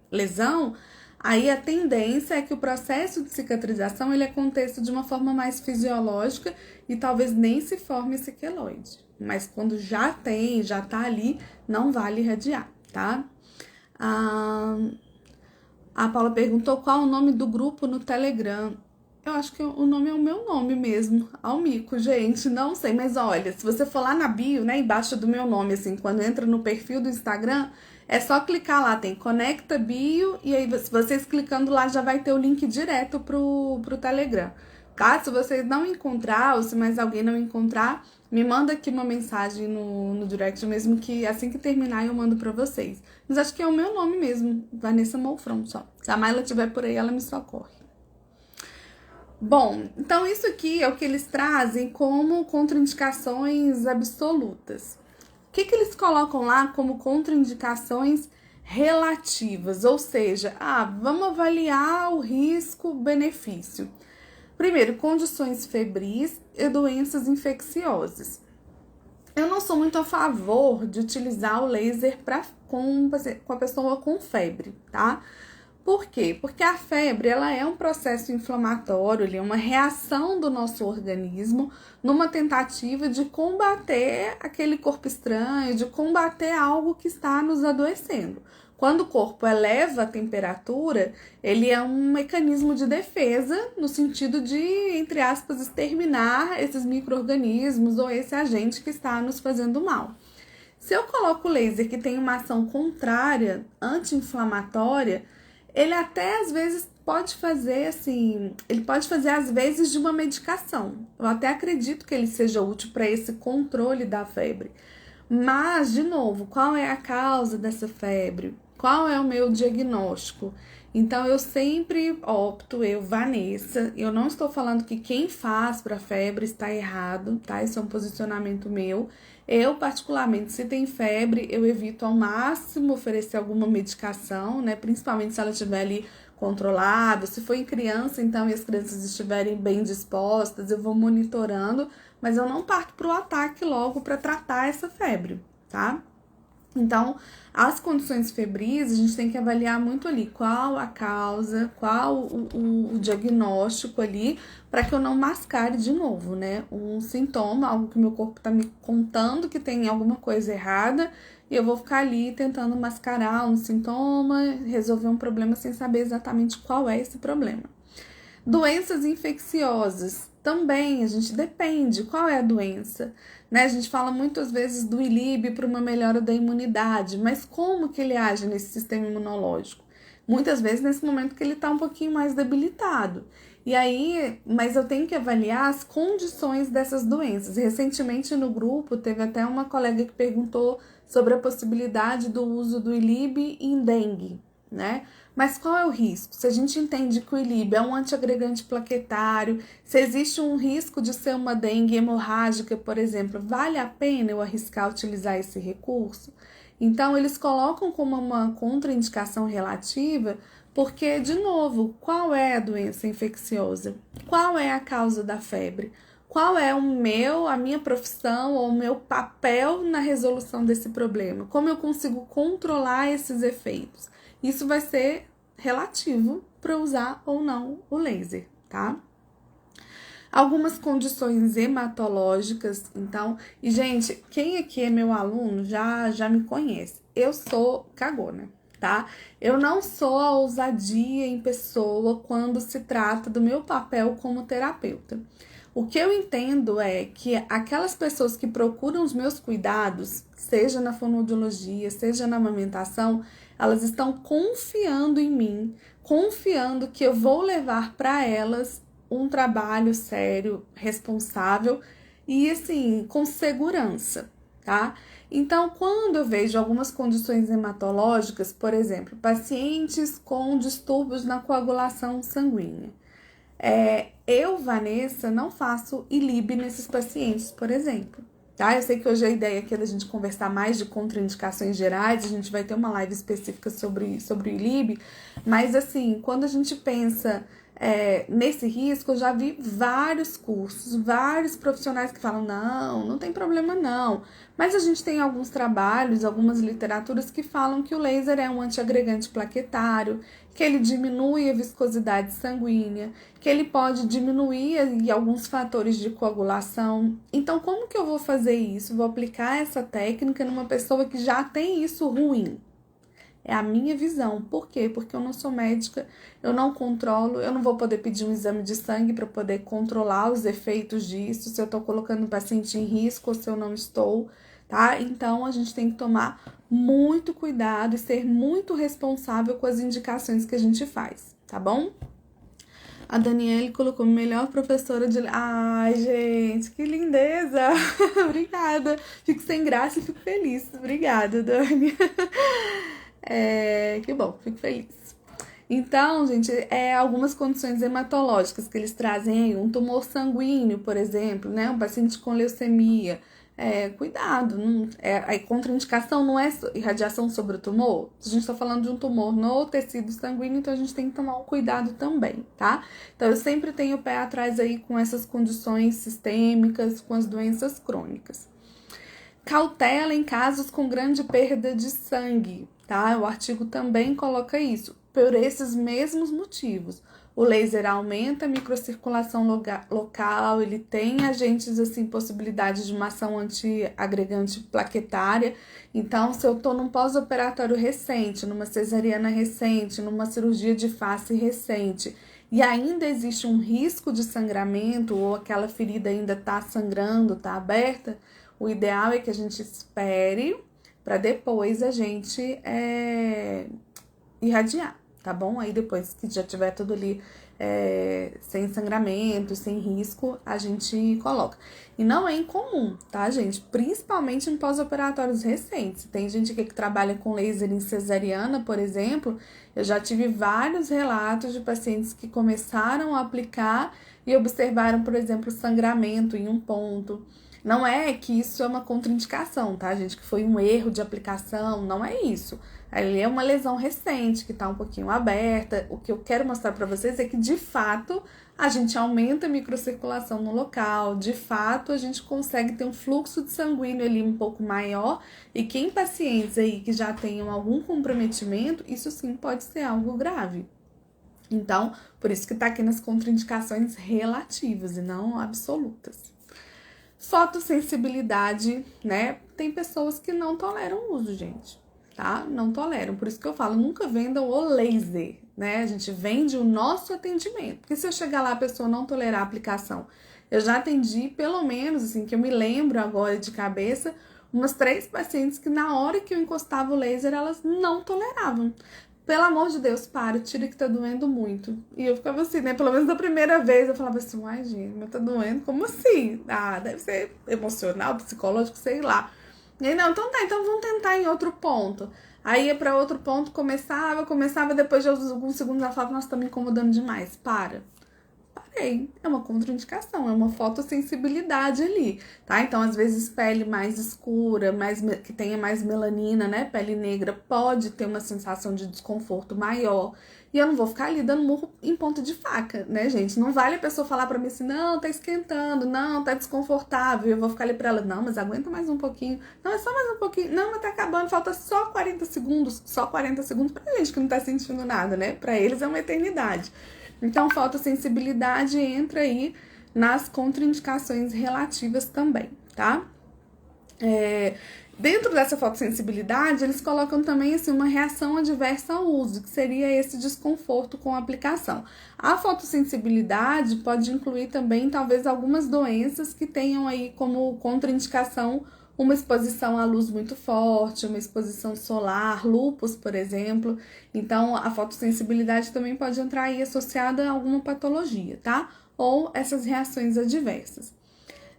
lesão, aí a tendência é que o processo de cicatrização ele aconteça de uma forma mais fisiológica e talvez nem se forme esse queloide. Mas quando já tá ali, não vale irradiar, tá? A Paula perguntou qual o nome do grupo no Telegram. Eu acho que o nome é o meu nome mesmo, Almico, gente, não sei, mas olha, se você for lá na bio, né, embaixo do meu nome, assim, quando entra no perfil do Instagram, é só clicar lá, tem Conecta Bio, e aí vocês clicando lá já vai ter o link direto pro Telegram, tá? Se vocês não encontrar, ou se mais alguém não encontrar, me manda aqui uma mensagem no direct mesmo, que assim que terminar eu mando pra vocês. Mas acho que é o meu nome mesmo, Vanessa Molfron, só. Se a Mayla estiver por aí, ela me socorre. Bom, então isso aqui é o que eles trazem como contraindicações absolutas. O que eles colocam lá como contraindicações relativas? Ou seja, vamos avaliar o risco-benefício. Primeiro, condições febris e doenças infecciosas. Eu não sou muito a favor de utilizar o laser com a pessoa com febre, tá? Por quê? Porque a febre ela é um processo inflamatório, é uma reação do nosso organismo numa tentativa de combater aquele corpo estranho, de combater algo que está nos adoecendo. Quando o corpo eleva a temperatura, ele é um mecanismo de defesa no sentido de, entre aspas, exterminar esses micro-organismos ou esse agente que está nos fazendo mal. Se eu coloco o laser que tem uma ação contrária, anti-inflamatória, ele até às vezes pode fazer assim, ele pode fazer às vezes de uma medicação. Eu até acredito que ele seja útil para esse controle da febre. Mas, de novo, qual é a causa dessa febre? Qual é o meu diagnóstico? Então, eu sempre opto, Vanessa, eu não estou falando que quem faz para febre está errado, tá? Isso é um posicionamento meu. Eu, particularmente, se tem febre, eu evito ao máximo oferecer alguma medicação, né? Principalmente se ela estiver ali controlada. Se for em criança, então, e as crianças estiverem bem dispostas, eu vou monitorando, mas eu não parto para o ataque logo para tratar essa febre, tá? Então, as condições febris, a gente tem que avaliar muito ali qual a causa, qual o diagnóstico ali, para que eu não mascare de novo, né? Um sintoma, algo que meu corpo tá me contando que tem alguma coisa errada, e eu vou ficar ali tentando mascarar um sintoma, resolver um problema sem saber exatamente qual é esse problema. Doenças infecciosas, também a gente depende qual é a doença, né? A gente fala muitas vezes do ILIB para uma melhora da imunidade, mas como que ele age nesse sistema imunológico? Muitas vezes nesse momento que ele está um pouquinho mais debilitado. E aí, mas eu tenho que avaliar as condições dessas doenças. Recentemente no grupo teve até uma colega que perguntou sobre a possibilidade do uso do ILIB em dengue, né? Mas qual é o risco? Se a gente entende que o ILIB é um antiagregante plaquetário, se existe um risco de ser uma dengue hemorrágica, por exemplo, vale a pena eu arriscar utilizar esse recurso? Então, eles colocam como uma contraindicação relativa, porque, de novo, qual é a doença infecciosa? Qual é a causa da febre? qual é a minha profissão ou o meu papel na resolução desse problema? Como eu consigo controlar esses efeitos? Isso vai ser relativo para usar ou não o laser, tá? Algumas condições hematológicas, então, e gente, quem aqui é meu aluno já me conhece. Eu sou cagona, tá? Eu não sou a ousadia em pessoa quando se trata do meu papel como terapeuta. O que eu entendo é que aquelas pessoas que procuram os meus cuidados, seja na fonoaudiologia, seja na amamentação, elas estão confiando em mim, confiando que eu vou levar para elas um trabalho sério, responsável e, assim, com segurança, tá? Então, quando eu vejo algumas condições hematológicas, por exemplo, pacientes com distúrbios na coagulação sanguínea, eu, Vanessa, não faço ILIB nesses pacientes, por exemplo, tá? Eu sei que hoje a ideia aqui é da gente conversar mais de contraindicações gerais, a gente vai ter uma live específica sobre o ILIB, mas, assim, quando a gente pensa nesse risco, eu já vi vários cursos, vários profissionais que falam, não tem problema não. Mas a gente tem alguns trabalhos, algumas literaturas que falam que o laser é um antiagregante plaquetário, que ele diminui a viscosidade sanguínea, que ele pode diminuir alguns fatores de coagulação. Então, como que eu vou fazer isso? Vou aplicar essa técnica numa pessoa que já tem isso ruim. É a minha visão. Por quê? Porque eu não sou médica, eu não controlo, eu não vou poder pedir um exame de sangue para poder controlar os efeitos disso, se eu estou colocando o paciente em risco ou se eu não estou, tá? Então, a gente tem que tomar muito cuidado e ser muito responsável com as indicações que a gente faz, tá bom? A Daniele colocou melhor professora de... Ai, gente, que lindeza! Obrigada! Fico sem graça e fico feliz. Obrigada, Dani. Que bom, fico feliz. Então, gente, algumas condições hematológicas que eles trazem aí, um tumor sanguíneo, por exemplo, né? Um paciente com leucemia. Cuidado, a contraindicação não é irradiação sobre o tumor. A gente está falando de um tumor no tecido sanguíneo, então a gente tem que tomar um cuidado também, tá? Então, eu sempre tenho o pé atrás aí com essas condições sistêmicas, com as doenças crônicas. Cautela em casos com grande perda de sangue, tá? O artigo também coloca isso, por esses mesmos motivos. O laser aumenta a microcirculação local, ele tem agentes, assim, possibilidade de uma ação antiagregante plaquetária. Então, se eu tô num pós-operatório recente, numa cesariana recente, numa cirurgia de face recente, e ainda existe um risco de sangramento, ou aquela ferida ainda tá sangrando, tá aberta, o ideal é que a gente espere para depois a gente irradiar, tá bom? Aí depois que já tiver tudo ali sem sangramento, sem risco, a gente coloca. E não é incomum, tá, gente? Principalmente em pós-operatórios recentes. Tem gente que trabalha com laser em cesariana, por exemplo. Eu já tive vários relatos de pacientes que começaram a aplicar e observaram, por exemplo, sangramento em um ponto. Não é que isso é uma contraindicação, tá, gente? Que foi um erro de aplicação, não é isso. Ali é uma lesão recente, que tá um pouquinho aberta. O que eu quero mostrar pra vocês é que, de fato, a gente aumenta a microcirculação no local, de fato, a gente consegue ter um fluxo de sanguíneo ali um pouco maior, e que em pacientes aí que já tenham algum comprometimento, isso sim pode ser algo grave. Então, por isso que tá aqui nas contraindicações relativas e não absolutas. Fotossensibilidade, né? Tem pessoas que não toleram o uso, gente, tá? Não toleram. Por isso que eu falo, nunca vendam o laser, né? A gente vende o nosso atendimento. Porque se eu chegar lá, a pessoa não tolerar a aplicação, eu já atendi, pelo menos, assim, que eu me lembro agora de cabeça, umas 3 pacientes que na hora que eu encostava o laser, elas não toleravam. Pelo amor de Deus, para, tira que tá doendo muito. E eu ficava assim, né? Pelo menos da primeira vez eu falava assim, ai, gente, mas tá doendo? Como assim? Ah, deve ser emocional, psicológico, sei lá. E aí, não, então tá, então vamos tentar em outro ponto. Aí ia pra outro ponto, começava, depois de alguns segundos ela falava, nossa, tá me incomodando demais. Para falei, é uma contraindicação, é uma fotossensibilidade ali, tá? Então, às vezes, pele mais escura, que tenha mais melanina, né? Pele negra pode ter uma sensação de desconforto maior. E eu não vou ficar ali dando murro em ponta de faca, né, gente? Não vale a pessoa falar pra mim assim, não, tá esquentando, não, tá desconfortável. Eu vou ficar ali pra ela, não, mas aguenta mais um pouquinho. Não, é só mais um pouquinho. Não, mas tá acabando, falta só 40 segundos. Só 40 segundos pra gente que não tá sentindo nada, né? Pra eles é uma eternidade. Então, fotossensibilidade entra aí nas contraindicações relativas também, tá? Dentro dessa fotossensibilidade, eles colocam também assim, uma reação adversa ao uso, que seria esse desconforto com a aplicação. A fotossensibilidade pode incluir também, talvez, algumas doenças que tenham aí como contraindicação uma exposição à luz muito forte, uma exposição solar, lúpus, por exemplo. Então, a fotossensibilidade também pode entrar aí associada a alguma patologia, tá? Ou essas reações adversas.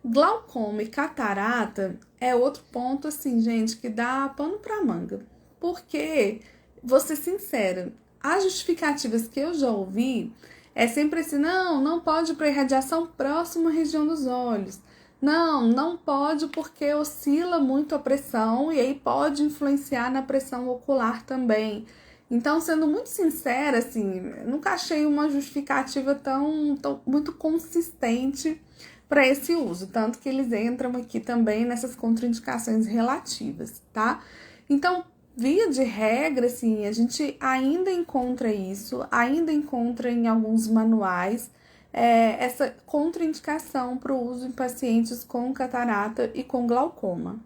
Glaucoma e catarata é outro ponto, assim, gente, que dá pano pra manga. Porque, vou ser sincera, as justificativas que eu já ouvi é sempre assim, não pode para irradiação próxima à região dos olhos. Não pode porque oscila muito a pressão e aí pode influenciar na pressão ocular também. Então, sendo muito sincera, assim, nunca achei uma justificativa tão muito consistente para esse uso, tanto que eles entram aqui também nessas contraindicações relativas, tá? Então, via de regra, assim, a gente ainda encontra isso, ainda encontra em alguns manuais essa contraindicação para o uso em pacientes com catarata e com glaucoma.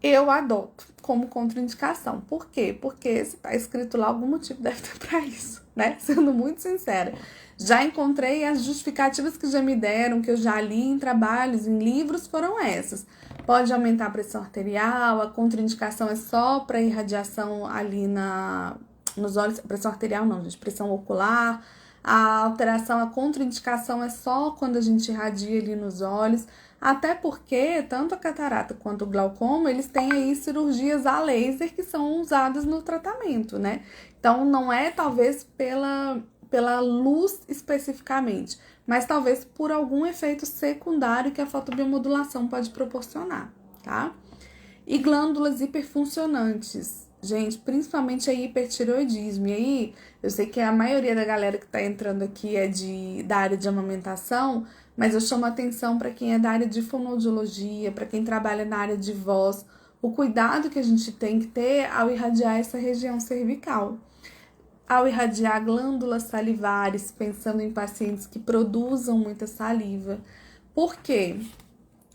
Eu adoto como contraindicação. Por quê? Porque se tá escrito lá, algum motivo deve ter para isso, né? Sendo muito sincera. Já encontrei as justificativas que já me deram, que eu já li em trabalhos, em livros, foram essas. Pode aumentar a pressão arterial, a contraindicação é só para irradiação ali nos olhos, pressão arterial não, gente, pressão ocular. A alteração, a contraindicação é só quando a gente irradia ali nos olhos. Até porque, tanto a catarata quanto o glaucoma, eles têm aí cirurgias a laser que são usadas no tratamento, né? Então, não é talvez pela luz especificamente, mas talvez por algum efeito secundário que a fotobiomodulação pode proporcionar, tá? E glândulas hiperfuncionantes, gente, principalmente a hipertireoidismo. E aí, eu sei que a maioria da galera que tá entrando aqui é da área de amamentação, mas eu chamo a atenção para quem é da área de fonoaudiologia, para quem trabalha na área de voz, o cuidado que a gente tem que ter ao irradiar essa região cervical. Ao irradiar glândulas salivares, pensando em pacientes que produzam muita saliva. Por quê?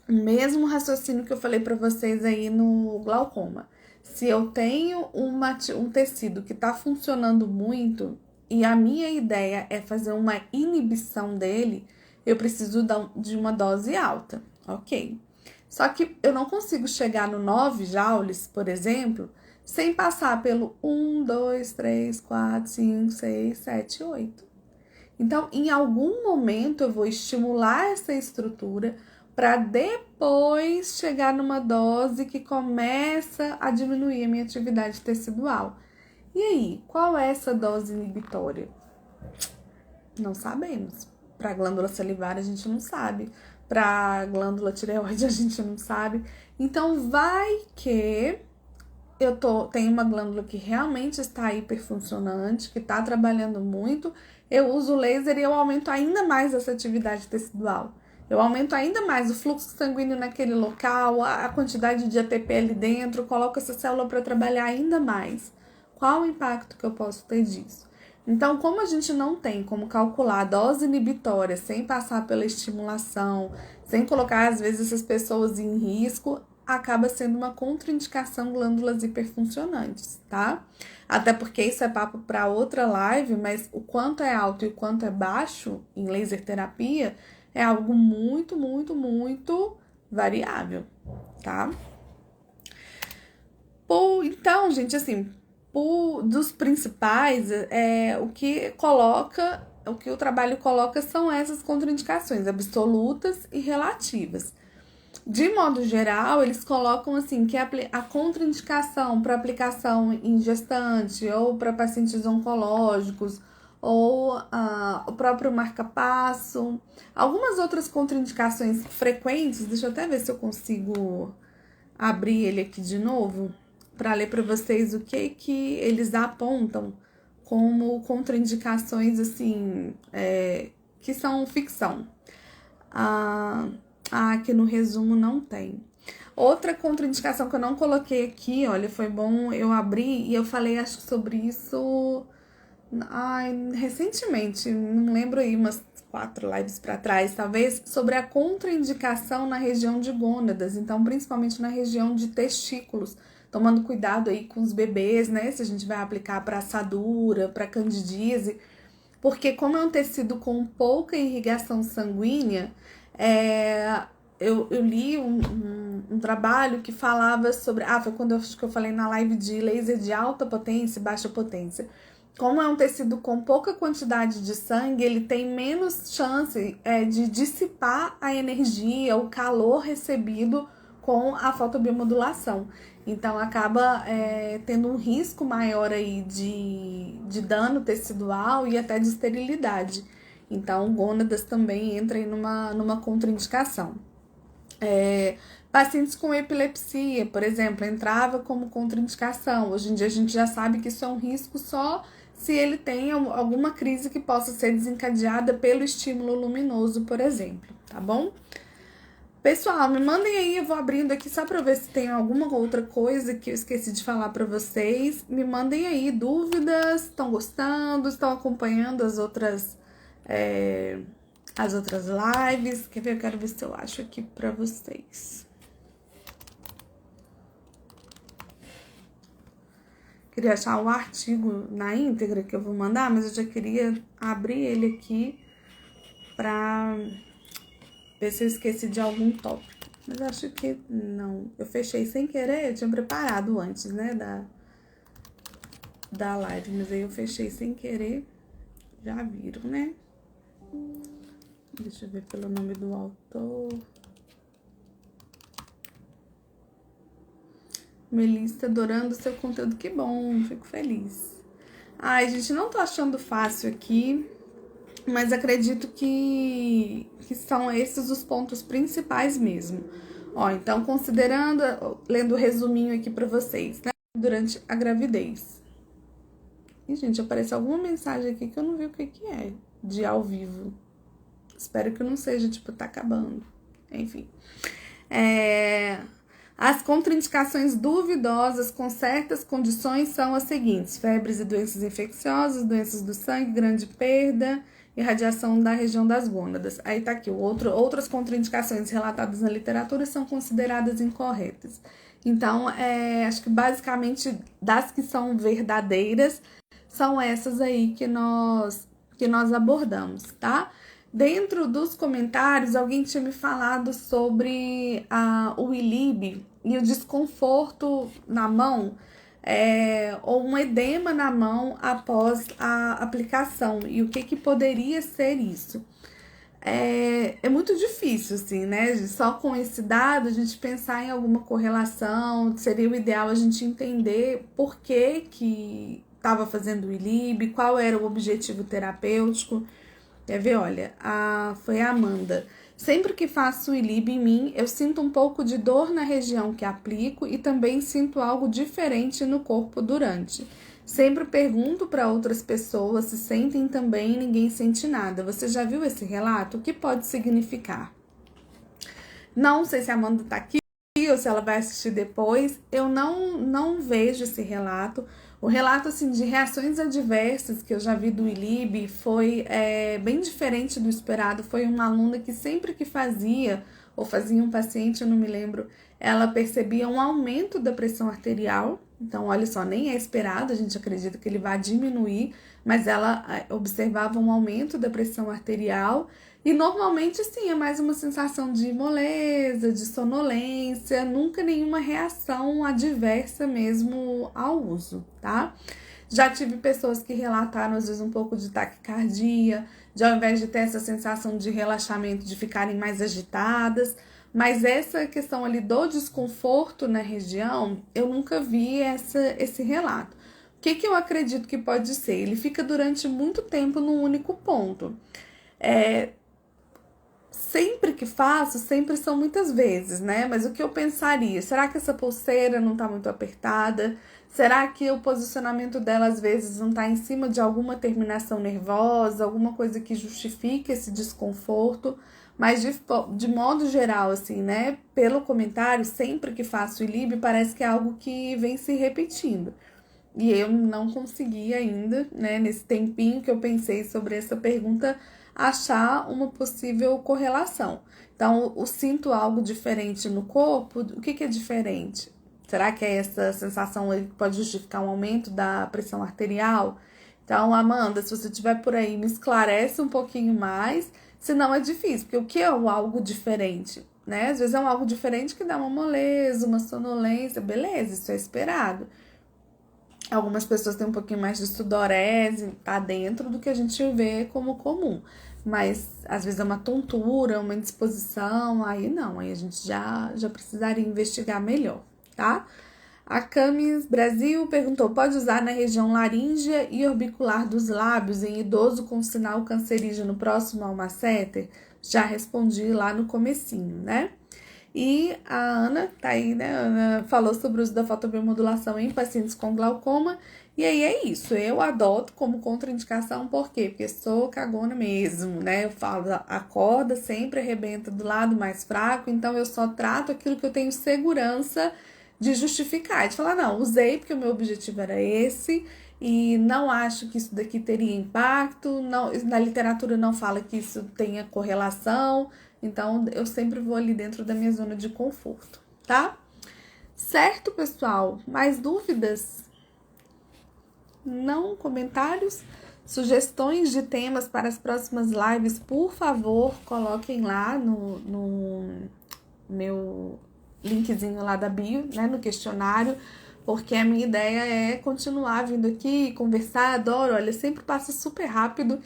O mesmo raciocínio que eu falei para vocês aí no glaucoma. Se eu tenho um tecido que está funcionando muito e a minha ideia é fazer uma inibição dele, eu preciso de uma dose alta, ok? Só que eu não consigo chegar no 9 joules, por exemplo, sem passar pelo 1, 2, 3, 4, 5, 6, 7, 8. Então, em algum momento, eu vou estimular essa estrutura para depois chegar numa dose que começa a diminuir a minha atividade tecidual. E aí, qual é essa dose inibitória? Não sabemos. Para a glândula salivar, a gente não sabe. Para a glândula tireoide, a gente não sabe. Então, vai que tenho uma glândula que realmente está hiperfuncionante, que está trabalhando muito, eu uso o laser e eu aumento ainda mais essa atividade tecidual. Eu aumento ainda mais o fluxo sanguíneo naquele local, a quantidade de ATP ali dentro, coloco essa célula para trabalhar ainda mais. Qual o impacto que eu posso ter disso? Então, como a gente não tem como calcular a dose inibitória sem passar pela estimulação, sem colocar, às vezes, essas pessoas em risco, acaba sendo uma contraindicação glândulas hiperfuncionantes, tá? Até porque isso é papo para outra live, mas o quanto é alto e o quanto é baixo em laser terapia é algo muito, muito, muito variável, tá? Então, gente, assim, dos principais, o que o trabalho coloca são essas contraindicações absolutas e relativas. De modo geral, eles colocam assim que a contraindicação para aplicação em gestante ou para pacientes oncológicos ou o próprio marca-passo. Algumas outras contraindicações frequentes, deixa eu até ver se eu consigo abrir ele aqui de novo para ler para vocês o que eles apontam como contraindicações assim que são ficção. Aqui no resumo não tem. Outra contraindicação que eu não coloquei aqui, olha, foi bom eu abrir e eu falei acho sobre isso recentemente, não lembro aí, umas 4 lives para trás, talvez, sobre a contraindicação na região de gônadas, então principalmente na região de testículos, tomando cuidado aí com os bebês, né, se a gente vai aplicar para assadura, para candidíase, porque como é um tecido com pouca irrigação sanguínea, eu li um trabalho que falava sobre, foi quando eu falei na live de laser de alta potência e baixa potência. Como é um tecido com pouca quantidade de sangue, ele tem menos chance de dissipar a energia, o calor recebido com a fotobiomodulação. Então, acaba tendo um risco maior aí de dano tecidual e até de esterilidade. Então, gônadas também entra aí numa contraindicação. Pacientes com epilepsia, por exemplo, entrava como contraindicação. Hoje em dia a gente já sabe que isso é um risco só se ele tem alguma crise que possa ser desencadeada pelo estímulo luminoso, por exemplo, tá bom? Pessoal, me mandem aí, eu vou abrindo aqui só para ver se tem alguma outra coisa que eu esqueci de falar para vocês. Me mandem aí dúvidas, estão gostando, estão acompanhando as outras lives. Quer ver? Eu quero ver se eu acho aqui para vocês. Queria achar o artigo na íntegra que eu vou mandar, mas eu já queria abrir ele aqui para ver se eu esqueci de algum tópico. Mas acho que não. Eu fechei sem querer, eu tinha preparado antes, né, da live, mas aí eu fechei sem querer. Já viram, né? Deixa eu ver pelo nome do autor. Melissa, adorando o seu conteúdo, que bom, fico feliz. Ai, gente, não tô achando fácil aqui, mas acredito que são esses os pontos principais mesmo. Ó, então, considerando, lendo o resuminho aqui pra vocês, né, durante a gravidez. E, gente, apareceu alguma mensagem aqui que eu não vi o que é, de ao vivo. Espero que não seja, tipo, tá acabando. Enfim. As contraindicações duvidosas com certas condições são as seguintes: febres e doenças infecciosas, doenças do sangue, grande perda, irradiação da região das gônadas. Aí tá aqui, outras contraindicações relatadas na literatura são consideradas incorretas. Então, acho que basicamente das que são verdadeiras, são essas aí que nós abordamos, tá? Dentro dos comentários, alguém tinha me falado sobre o ILIB e o desconforto na mão, ou um edema na mão após a aplicação. E o que poderia ser isso? É muito difícil, assim, né? Só com esse dado, a gente pensar em alguma correlação, seria o ideal a gente entender por que estava fazendo o ILIB, qual era o objetivo terapêutico. Quer ver? Olha, foi a Amanda. Sempre que faço o ILIB em mim, eu sinto um pouco de dor na região que aplico e também sinto algo diferente no corpo durante. Sempre pergunto para outras pessoas se sentem também e ninguém sente nada. Você já viu esse relato? O que pode significar? Não sei se a Amanda está aqui ou se ela vai assistir depois. Eu não vejo esse relato. O relato assim, de reações adversas que eu já vi do ILIB foi bem diferente do esperado. Foi uma aluna que sempre que fazia, ou fazia um paciente, eu não me lembro, ela percebia um aumento da pressão arterial. Então, olha só, nem é esperado, a gente acredita que ele vai diminuir, mas ela observava um aumento da pressão arterial. E normalmente, sim, é mais uma sensação de moleza, de sonolência, nunca nenhuma reação adversa mesmo ao uso, tá? Já tive pessoas que relataram, às vezes, um pouco de taquicardia, de ao invés de ter essa sensação de relaxamento, de ficarem mais agitadas. Mas essa questão ali do desconforto na região, eu nunca vi esse relato. que eu acredito que pode ser? Ele fica durante muito tempo num único ponto. Sempre que faço, sempre são muitas vezes, né? Mas o que eu pensaria? Será que essa pulseira não tá muito apertada? Será que o posicionamento dela às vezes não tá em cima de alguma terminação nervosa, alguma coisa que justifique esse desconforto? Mas de modo geral, assim, né? Pelo comentário, sempre que faço o ILIB, parece que é algo que vem se repetindo. E eu não consegui ainda, né, nesse tempinho que eu pensei sobre essa pergunta, achar uma possível correlação. Então, eu sinto algo diferente no corpo, o que é diferente? Será que é essa sensação aí que pode justificar um aumento da pressão arterial? Então, Amanda, se você estiver por aí, me esclarece um pouquinho mais, senão é difícil, porque o que é o algo diferente? Né? Às vezes é um algo diferente que dá uma moleza, uma sonolência, beleza, isso é esperado. Algumas pessoas têm um pouquinho mais de sudorese, tá dentro do que a gente vê como comum. Mas às vezes é uma tontura, uma indisposição, aí não, aí a gente já precisaria investigar melhor, tá? A Camis Brasil perguntou: pode usar na região laríngea e orbicular dos lábios em idoso com sinal cancerígeno próximo ao masseter? Já respondi lá no comecinho, né? E a Ana, tá aí, né? A Ana falou sobre o uso da fotobiomodulação em pacientes com glaucoma. E aí é isso, eu adoto como contraindicação, por quê? Porque sou cagona mesmo, né? Eu falo, a corda sempre arrebenta do lado mais fraco, então eu só trato aquilo que eu tenho segurança de justificar, de falar, não, usei porque o meu objetivo era esse, e não acho que isso daqui teria impacto, não, na literatura não fala que isso tenha correlação, então eu sempre vou ali dentro da minha zona de conforto, tá? Certo, pessoal? Mais dúvidas? Não? Comentários? Sugestões de temas para as próximas lives, por favor, coloquem lá no meu linkzinho lá da bio, né, no questionário, porque a minha ideia é continuar vindo aqui, conversar, adoro, olha, sempre passa super rápido,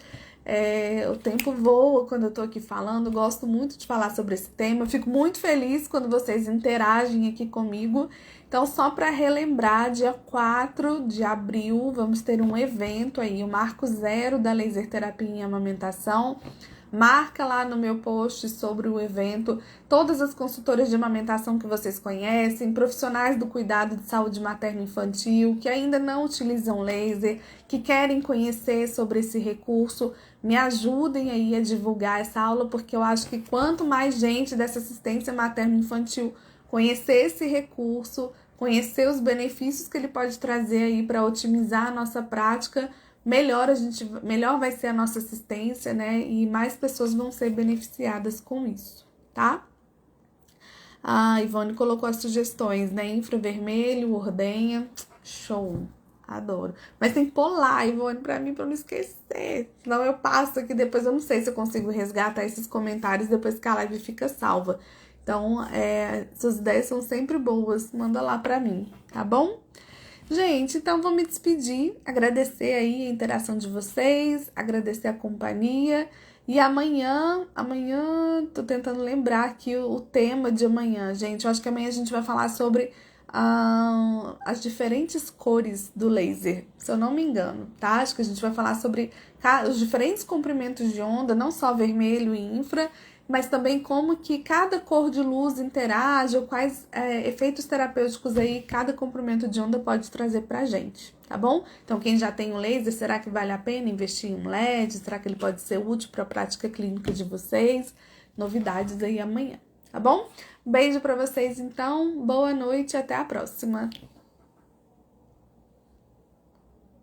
o tempo voa quando eu tô aqui falando, gosto muito de falar sobre esse tema, fico muito feliz quando vocês interagem aqui comigo. Então, só para relembrar, dia 4 de abril, vamos ter um evento aí, o Marco Zero da Laser Terapia em Amamentação. Marca lá no meu post sobre o evento todas as consultoras de amamentação que vocês conhecem, profissionais do cuidado de saúde materno-infantil que ainda não utilizam laser, que querem conhecer sobre esse recurso, me ajudem aí a divulgar essa aula, porque eu acho que quanto mais gente dessa assistência materno-infantil conhecer esse recurso, conhecer os benefícios que ele pode trazer aí para otimizar a nossa prática, melhor vai ser a nossa assistência, né? E mais pessoas vão ser beneficiadas com isso, tá? A Ivone colocou as sugestões, né? Infravermelho, ordenha, show, adoro. Mas tem que pôr lá, Ivone, pra mim, pra não esquecer. Senão eu passo aqui, depois eu não sei se eu consigo resgatar esses comentários depois que a live fica salva. Então, suas ideias são sempre boas, manda lá pra mim, tá bom? Gente, então vou me despedir, agradecer aí a interação de vocês, agradecer a companhia. E amanhã, tô tentando lembrar aqui o tema de amanhã, gente. Eu acho que amanhã a gente vai falar sobre as diferentes cores do laser, se eu não me engano, tá? Acho que a gente vai falar sobre os diferentes comprimentos de onda, não só vermelho e infra, mas também como que cada cor de luz interage, ou quais efeitos terapêuticos aí cada comprimento de onda pode trazer pra gente, tá bom? Então, quem já tem um laser, será que vale a pena investir em um LED? Será que ele pode ser útil para a prática clínica de vocês? Novidades aí amanhã, tá bom? Beijo pra vocês, então, boa noite e até a próxima!